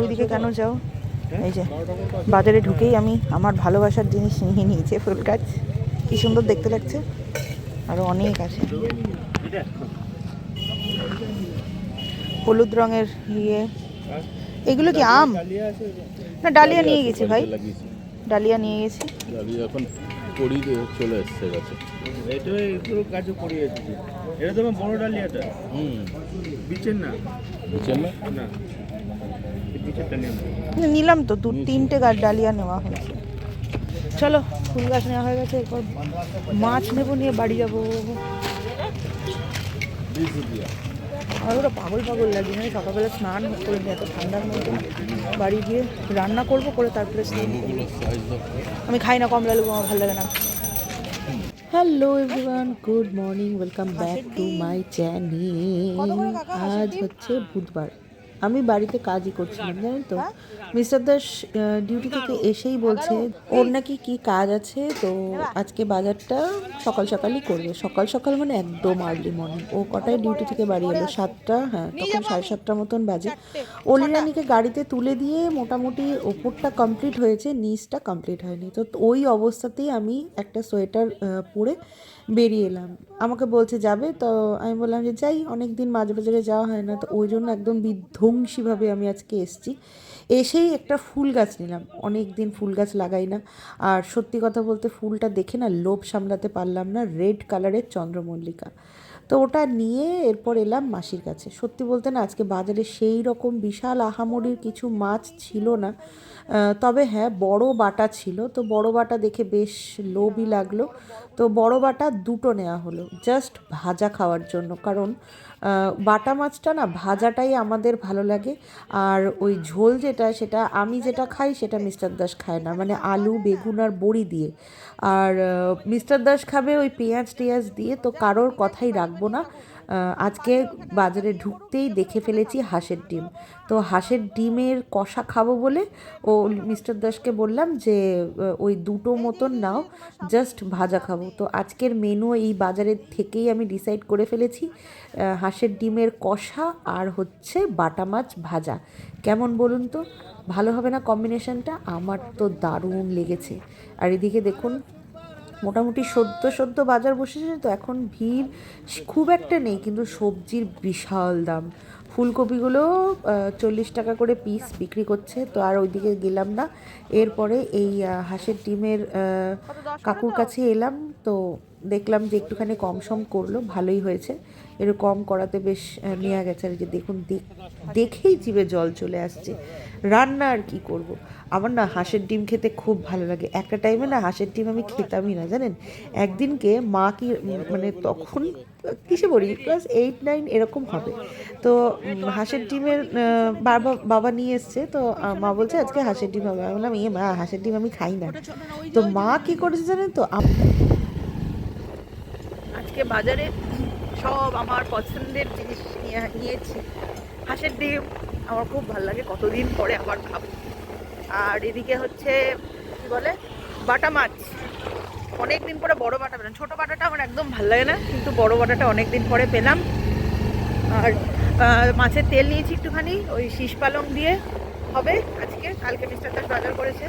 ওইদিকে কেন যাও? এই যে বাজারে ঢুকেই আমি আমার ভালোবাসার জিনিস নিয়ে নিয়েছি, ফুল গাছ। কি সুন্দর দেখতে লাগছে, আরও অনেক আছে। হলুদ রঙের ইয়ে, এগুলো কি আম না ডালিয়া? নিয়ে গেছি ভাই, ডালিয়া নিয়ে গেছি। এখন কড়ি চলে এসছে গাছে। এটা একটু গাছে পড়ে এসেছে। এটা তো বড় ডালিয়াটা। বিচের না। বুঝছেন না? না, বিচেরটা নিয়ে নিলাম তো, 2-3টে গাছ ডালিয়া নেওয়া হয়েছে। চলো, ফুল গাছ নেওয়া হয়ে গেছে, এরপর মাছ নেবো, নিয়ে বাড়ি যাবো। আর ওরা পাগল পাগল লাগে, মানে সকালবেলা স্নান করে নিয়ে এত ঠান্ডার মধ্যে বাড়ি গিয়ে রান্না করবো, করে তারপরে স্নান করবো। আমি খাই না কমলা লেবু, আমার ভালো লাগে না। Hello everyone, good morning, welcome back to my channel. আজ হচ্ছে বুধবার, আমি বাড়িতে কাজই করছিলাম, জানেন তো। মিস্টার দাস ডিউটি থেকে এসেই বলছে ওর নাকি কি কাজ আছে, তো আজকে বাজারটা সকাল সকালই করবে। সকাল সকাল মানে একদম আর্লি মর্নিং। ও কটায় ডিউটি থেকে বাড়ি এলো? 7টা, হ্যাঁ তখন 7:30 মতন বাজে। অলিরানিকে গাড়িতে তুলে দিয়ে মোটামুটি ওপরটা কমপ্লিট হয়েছে, নিচটা কমপ্লিট হয়নি। তো ওই অবস্থাতেই আমি একটা সোয়েটার পরে বেরিয়ে এলাম। আমাকে বলছে যাবে, তো আমি বললাম যে যাই, অনেক দিন মাঝে বাজারে যাওয়া হয় না, তো ওই জন্য একদম বিধ্বংসীভাবে আমি আজকে এসেছি। এসেই একটা ফুল গাছ নিলাম, অনেক দিন ফুল গাছ লাগাই না। আর সত্যি কথা বলতে ফুলটা দেখে না লোভ সামলাতে পারলাম না, রেড কালারের চন্দ্রমল্লিকা। তো ওটা নিয়ে এরপর এলাম মাসির কাছে। সত্যি বলতে না আজকে বাজারে সেই রকম বিশাল আহামরির কিছু মাছ ছিল না, তবে হ্যাঁ বড় বাটা ছিল। তো বড় বাটা দেখে বেশ লোভই লাগলো, তো বড় বাটা দুটো নেওয়া হলো জাস্ট ভাজা খাওয়ার জন্য। কারণ বাটা মাছটা না ভাজাটাই আমাদের ভালো লাগে, আর ওই ঝোল যেটা, সেটা আমি যেটা খাই সেটা মিস্টার দাস খায় না, মানে আলু বেগুন আর বড়ি দিয়ে। আর মিস্টার দাস খাবে ওই পেঁয়াজ টেয়াজ দিয়ে, তো কারোর কথাই রাখবো না। আজকে বাজারে ঢুকতেই দেখে ফেলেছি হাঁসের ডিম, তো হাঁসের ডিমের কষা খাবো বলে ও মিস্টার দাসকে বললাম যে ওই দুটো মতন নাও, জাস্ট ভাজা খাবো। তো আজকের মেনু এই বাজারের থেকেই আমি ডিসাইড করে ফেলেছি, হাঁসের ডিমের কষা আর হচ্ছে বাটা মাছ ভাজা। কেমন বলুন তো, ভালো হবে না কম্বিনেশনটা? আমার তো দারুণ লেগেছে। আর এদিকে দেখুন, মোটামুটি সদ্য সদ্য বাজার বসেছে, তো এখন ভিড় খুব একটা নেই, কিন্তু সবজির বিশাল দাম। ফুলকপিগুলো 40 টাকা করে পিস বিক্রি করছে, তো আর ওইদিকে গেলাম না। এরপরে এই হাঁসের ডিমের কাকুর কাছে এলাম, তো দেখলাম যে একটুখানি কম সম করলো, ভালোই হয়েছে। একটু কম করাতে বেশ নেওয়া গেছে। আর যে দেখুন, দেখেই জিভে জল চলে আসছে। রান্না আর কি করব, আমার না হাঁসের ডিম খেতে খুব ভালো লাগে। একটা টাইমে না হাঁসের ডিম আমি খেতামই না, জানেন। একদিনকে মা কি, মানে তখন কিসে পড়ি, ক্লাস 8-9 এরকম হবে। তো হাঁসের ডিমের বাবা নিয়ে এসছে, তো মা বলছে আজকে হাঁসের ডিম হবে। আমি বললাম ইয়ে মা, হাঁসের ডিম আমি খাই না। তো মা কি করেছে জানেন তো, আজকে বাজারে সব আমার পছন্দের জিনিস নিয়েছি। হাঁসের ডিম আমার খুব ভালো লাগে, কতদিন পরে আবার খাবো। আর এদিকে হচ্ছে কি বলে, বাটা মাছ। অনেক দিন পরে বড় বাটা পেলাম, ছোটো বাটাটা আমার একদম ভালো লাগে না, কিন্তু বড় বাটাটা অনেক দিন পরে পেলাম। আর মাছের তেল নিয়েছি একটুখানি, ওই শীষ পালং দিয়ে হবে আজকে। কালকে মিস্টার দাস বাজার করেছে,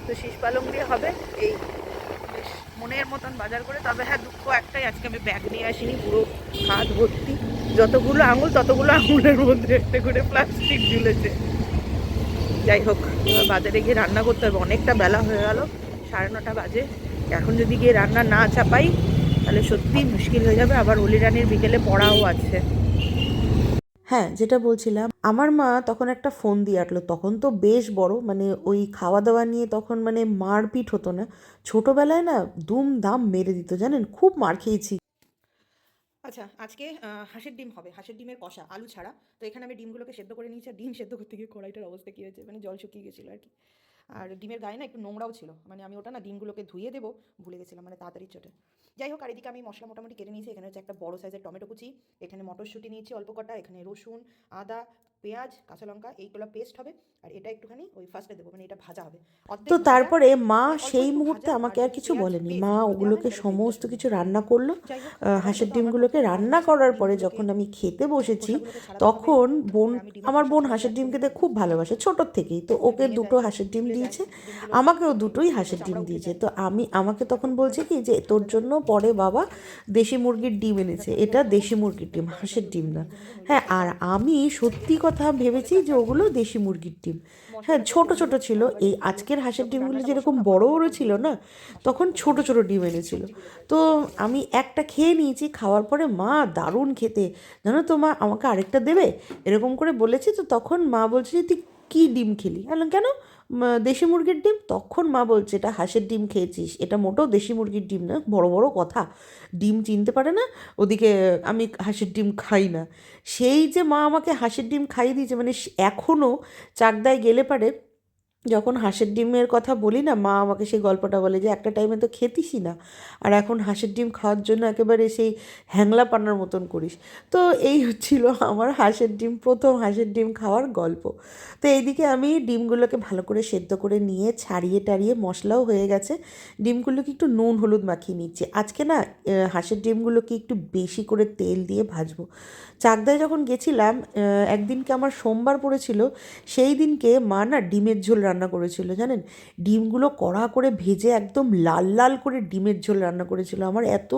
তো শীষ পালং দিয়ে হবে। এই বেশ মনের মতন বাজার করে। তবে হ্যাঁ দুঃখ একটাই, আজকে আমি ব্যাগ নিয়ে আসিনি, পুরো হাত ভর্তি, যতগুলো আঙুল ততগুলো আঙুলের মধ্যে একটা করে প্লাস্টিক ঝুলেছে। যাই হোক, এবার বাজারে গিয়ে রান্না করতে হবে, অনেকটা বেলা হয়ে গেল, 9:30 বাজে। এখন যদি গিয়ে রান্না না চাপাই তাহলে সত্যিই মুশকিল হয়ে যাবে। আবার অলিরানির বিকেলে পড়াও আছে। হ্যাঁ, যেটা বলছিলাম, আমার মা তখন একটা ফোন দিয়ে আটলো, তখন তো বেশ বড়, মানে ওই খাওয়া দাওয়া নিয়ে তখন মানে মারপিট হতো না, ছোটবেলায় না দুম দাম মেরে দিত, জানেন, খুব মার খেয়েছি। আচ্ছা, আজকে হাঁসের ডিম হবে, হাঁসের ডিমের কষা, আলু ছাড়া। তো এখানে আমি ডিমগুলোকে সেদ্ধ করে নিয়েছি, আর ডিম সেদ্ধ করতে গিয়ে কড়াইটার অবস্থা কী হয়েছে, মানে জল শুকিয়ে গেছিলো আর কি। আর ডিমের গায়ে না একটু নোংরাও ছিল, মানে আমি ওটা না ডিমগুলোকে ধুয়ে দেবো ভুলে গেছিলাম, মানে তাড়াতাড়ি চটে। যাই হোক, আর এদিকে আমি মশলা মোটামুটি কেটে নিয়েছি। এখানে হচ্ছে একটা বড় সাইজের টমেটো কুচি, এখানে মটরশুঁটি নিয়েছি অল্প কটা, এখানে রসুন, আদা, পেঁয়াজ কাঁচা লঙ্কা এইগুলো পেস্ট হবে, আর এটা একটুখানি ওই ফার্স্টে দেবো, মানে এটা ভাজা হবে। তো তারপরে মা সেই মুহূর্তে আমাকে আর কিছু বলেনি, মা ওগুলোকে সমস্ত কিছু রান্না করলো। হাঁসের ডিমগুলোকে রান্না করার পরে যখন আমি খেতে বসেছি তখন আমার বোন হাঁসের ডিম খেতে খুব ভালোবাসে ছোটোর থেকেই, তো ওকে 2টো হাঁসের ডিম দিয়েছে, আমাকেও 2টোই হাঁসের ডিম দিয়েছে। তো আমাকে তখন বলছে কি যে তোর জন্য পরে বাবা দেশি মুরগির ডিম এনেছে, এটা দেশি মুরগির ডিম, হাঁসের ডিম না। হ্যাঁ, আর আমি সত্যি কথা ভেবেছি যে ওগুলো দেশি মুরগির ডিম। হ্যাঁ, ছোট ছোট ছিল। এই আজকের হাঁসের ডিমগুলো যেরকম বড় বড় ছিল না, তখন ছোট ছোট ডিম এনেছিল। তো আমি একটা খেয়ে নিয়েছি, খাওয়ার পরে মা দারুণ খেতে, জানো তো মা আমাকে আরেকটা দেবে এরকম করে বলেছি। তো তখন মা বলছে যে তুই কী ডিম খেলি? বললাম কেন, দেশি মুরগির ডিম। তখন মা বলছে এটা হাঁসের ডিম খেয়েছিস, এটা মোটেও দেশি মুরগির ডিম না। বড় বড় কথা, ডিম চিনতে পারে না, ওদিকে আমি হাঁসের ডিম খাই না। সেই যে মা আমাকে হাঁসের ডিম খাইয়ে দিয়েছে, মানে এখনও চাকদায় গেলে পারে যখন হাঁসের ডিমের কথা বলি না, মা আমাকে সেই গল্পটা বলে যে একটা টাইমে তো খেতিসই না, আর এখন হাঁসের ডিম খাওয়ার জন্য একেবারে সেই হ্যাংলা পানার মতন করিস। তো এই হচ্ছিল আমার প্রথম হাঁসের ডিম খাওয়ার গল্প। তো এইদিকে আমি ডিমগুলোকে ভালো করে সেদ্ধ করে নিয়ে ছাড়িয়ে টাড়িয়ে মশলাও হয়ে গেছে, ডিমগুলোকে একটু নুন হলুদ মাখিয়ে নিচ্ছি। আজকে না হাঁসের ডিমগুলোকে একটু বেশি করে তেল দিয়ে ভাজবো। চাকদায় যখন গেছিলাম একদিনকে আমার সোমবার পড়েছিল, সেই দিনকে মা না ডিমের ঝোল রান্না করেছিল, জানেন, ডিমগুলো কড়া করে ভেজে একদম লাল লাল করে ডিমের ঝোল রান্না করেছিল। আমার এত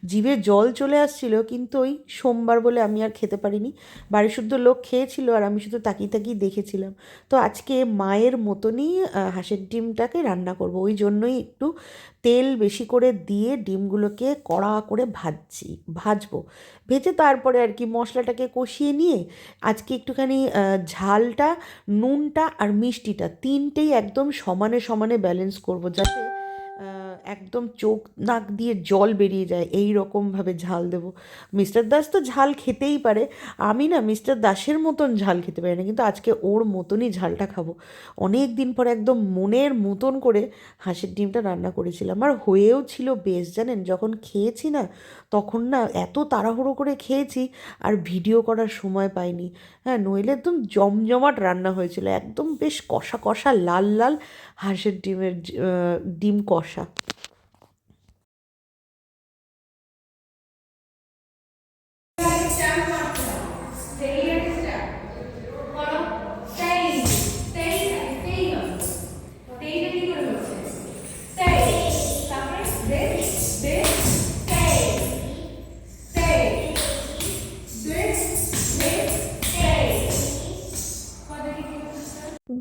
জিভে জল চলে আসছিল, কিন্তু ওই সোমবার বলে আমি আর খেতে পারিনি। বাড়ি শুদ্ধ লোক খেয়েছিল আর আমি শুধু তাকিয়ে তাকিয়ে দেখেছিলাম। তো আজকে মায়ের মতনই হাঁসের ডিমটাকে রান্না করব, ওই জন্যই একটু তেল বেশি করে দিয়ে ডিমগুলোকে কড়া করে ভাজবো। ভেজে তারপরে আর কি মশলাটাকে কষিয়ে নিয়ে আজকে একটুখানি ঝালটা, নুনটা আর মিষ্টিটা তিনটেই একদম সমানে সমানে ব্যালেন্স করব, যাতে একদম চোখ নাক দিয়ে জল বেরিয়ে যায়, এই রকমভাবে ঝাল দেবো। মিস্টার দাস তো ঝাল খেতেই পারে, আমি না মিস্টার দাসের মতন ঝাল খেতে পারি না, কিন্তু আজকে ওর মতনই ঝালটা খাবো। অনেক দিন পর একদম মনের মতন করে হাঁসের ডিমটা রান্না করেছিলাম, আর হয়েও ছিল বেশ, জানেন। যখন খেয়েছি না তখন না এত তাড়াহুড়ো করে খেয়েছি আর ভিডিও করার সময় পাইনি। হ্যাঁ, নইলে একদম জমজমাট রান্না হয়েছিল, একদম বেশ কষা কষা লাল লাল হাঁসের ডিম কষা।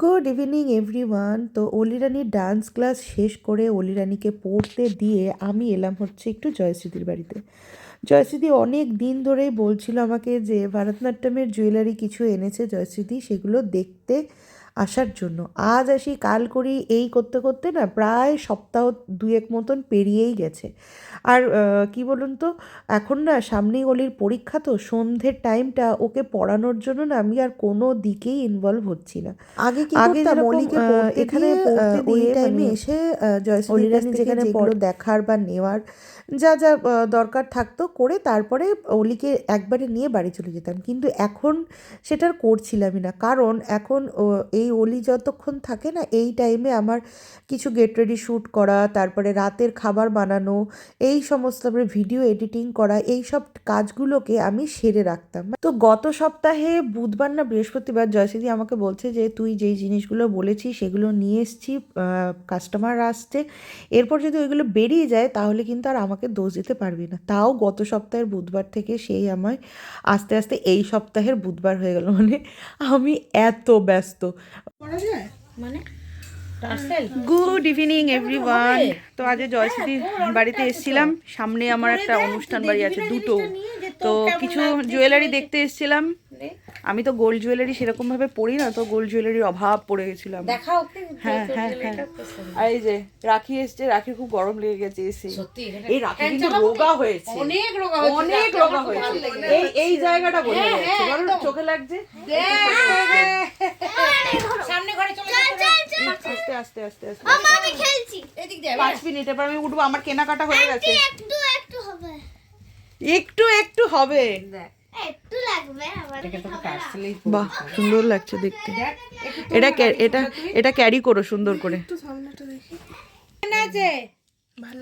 Good evening everyone. তো অলি রানির ডান্স ক্লাস শেষ করে অলি রানিকে পড়তে দিয়ে আমি এলাম হচ্ছে একটু জয়শ্রীদির বাড়িতে। জয়শ্রীদি অনেক দিন ধরেই বলছিল আমাকে যে ভারতনাট্যমের জুয়েলারি কিছু এনেছে জয়শ্রীদি, সেগুলো দেখতে আসার জন্য। আজ আসি কাল করি এই করতে করতে না প্রায় সপ্তাহ 2-1 মতন পেরিয়েই গেছে। আর কি বলুন তো, এখন না সামনেই অলির পরীক্ষা, তো সন্ধ্যের টাইমটা ওকে পড়ানোর জন্য না আমি আর কোনো দিকেই ইনভলভ হচ্ছি না। আগে অলিকে এখানে পড়তে দিয়ে টাইমে এসে অলি রানি যেখানে দেখার বা নেওয়ার যা যা দরকার থাকতো করে তারপরে অলিকে একবারে নিয়ে বাড়ি চলে যেতাম, কিন্তু এখন সেটার করছিলামই না। কারণ এখন এই অলি যতক্ষণ থাকে না এই টাইমে আমার কিছু গেট রেডি শ্যুট করা, তারপরে রাতের খাবার বানানো, এই সমস্ত, তারপরে ভিডিও এডিটিং করা, এই সব কাজগুলোকে আমি সেরে রাখতাম। তো গত সপ্তাহে বুধবার না বৃহস্পতিবার জয়শ্রীদি আমাকে বলছে যে তুই যেই জিনিসগুলো বলেছিস সেগুলো নিয়ে এসছি, কাস্টমার আসছে, এরপর যদি ওইগুলো বেরিয়ে যায় তাহলে কিন্তু আর আমাকে দোষ দিতে পারবি না। তাও গত সপ্তাহের বুধবার থেকে সেই আমায় আস্তে আস্তে এই সপ্তাহের বুধবার হয়ে গেল, মানে আমি এত ব্যস্ত। মানে গুড ইভিনিং এভরিওয়ান। তো আজ জয়শ্রীদির বাড়িতে এসেছিলাম, সামনে আমার একটা অনুষ্ঠান বাড়ি আছে দুটো, তো কিছু জুয়েলারি দেখতে এসেছিলাম। আমি তো গোল্ড জুয়েলারি সেরকম ভাবে পরি না, তো গোল্ড জুয়েলারির অভাব পড়ে গেছিলাম। হ্যাঁ হ্যাঁ হ্যাঁ, আর এই যে রাখি এসছে, রাখির খুব গরম লেগে গেছে এসে। এই রাখি কিন্তু রোগা হয়েছে, অনেক রোগা হয়েছে। এই জায়গাটা বোঝা যাচ্ছে, বলো চোখে লাগছে। সামনে ঘরে চলে আস্তে আস্তে আস্তে আস্তে আমি খেলছি, এদিক দিয়ে 5 মিনিট পর আমি উঠবো, আমার কেনাকাটা হয়ে গেছে। একটু একটু হবে, একটু একটু হবে, একটু লাগে বাহ সুন্দর লাগছে দেখতে। এটা ক্যারি করো সুন্দর করে। ভালো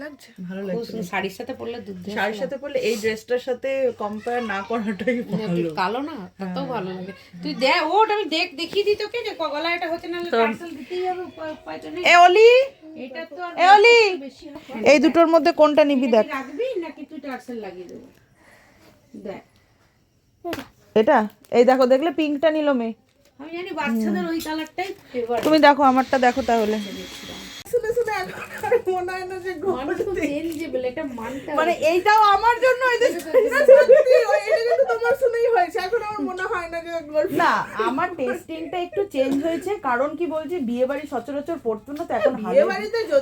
লাগছে শাড়ির সাথে পরলে দুধ শাড়ির সাথে পরলে। এই ড্রেসটার সাথে কম্পেয়ার না করাটাই ভালো। কালো না কত ভালো লাগে। তুই দেখ ওটা আমি দেখিয়ে দিই তোকে যে গলা এটা হচ্ছে না পার্সেল দিতেই হবে, উপায়টা নেই। এ অলি, এটা তো আর এ অলি, বেশি এই দুটোর মধ্যে কোনটা নিবি দেখ। রাখবি নাকি তুই টার্সেল লাগিয়ে দেবো? দেখ এটা এই দেখো, দেখলে পিঙ্কটা নিল মেয়ে। আমি জানি বাচ্চাদের ওই কালারটাই ফেভারিট। তুমি দেখো আমারটা দেখো তাহলে। মানুষ খুব চেঞ্জেবল, এটা মানতে হবে। মানে এইটাও আমার জন্য না, আমার টেস্টিংটা একটু চেঞ্জ হয়েছে। কারণ কি বলছি, বিয়ে বাড়ি সচরাচর পড়তো না, তো এখন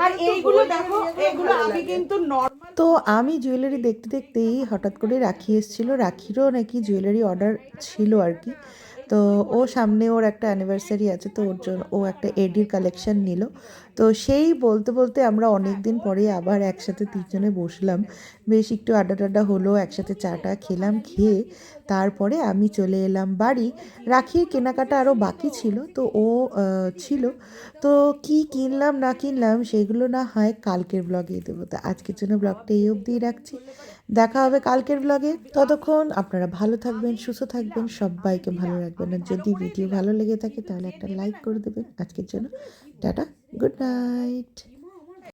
আর এইগুলো দেখো, এগুলো আমি কিন্তু নরমাল। তো আমি জুয়েলারি দেখতে দেখতেই হঠাৎ করে রাখি এসেছিল। রাখিরও নাকি জুয়েলারি অর্ডার ছিল আর কি। তো ও সামনে ওর একটা অ্যানিভার্সারি আছে, তো ওর জন্য ও একটা এডির কালেকশন নিল। তো সেই বলতে বলতে আমরা অনেক দিন পরে আবার একসাথে তিনজনে বসলাম, বেশ একটু আড্ডা টাড্ডা হলো, একসাথে চাটা খেলাম। খেয়ে তারপরে আমি চলে এলাম বাড়ি। রাখির কেনাকাটা আরও বাকি ছিল, তো ও ছিল। তো কি কিনলাম না কিনলাম সেগুলো না হয় কালকের ব্লগে দেবো। তো আজকের জন্য ব্লগটা এই অবধিই রাখছি, দেখা হবে কালকের ব্লগে। ততক্ষণ আপনারা ভালো থাকবেন, সুস্থ থাকবেন, সবাইকে ভালো রাখবেন। আর যদি ভিডিও ভালো লেগে থাকে তাহলে একটা লাইক করে দেবেন। আজকের জন্য টাটা, গুড নাইট।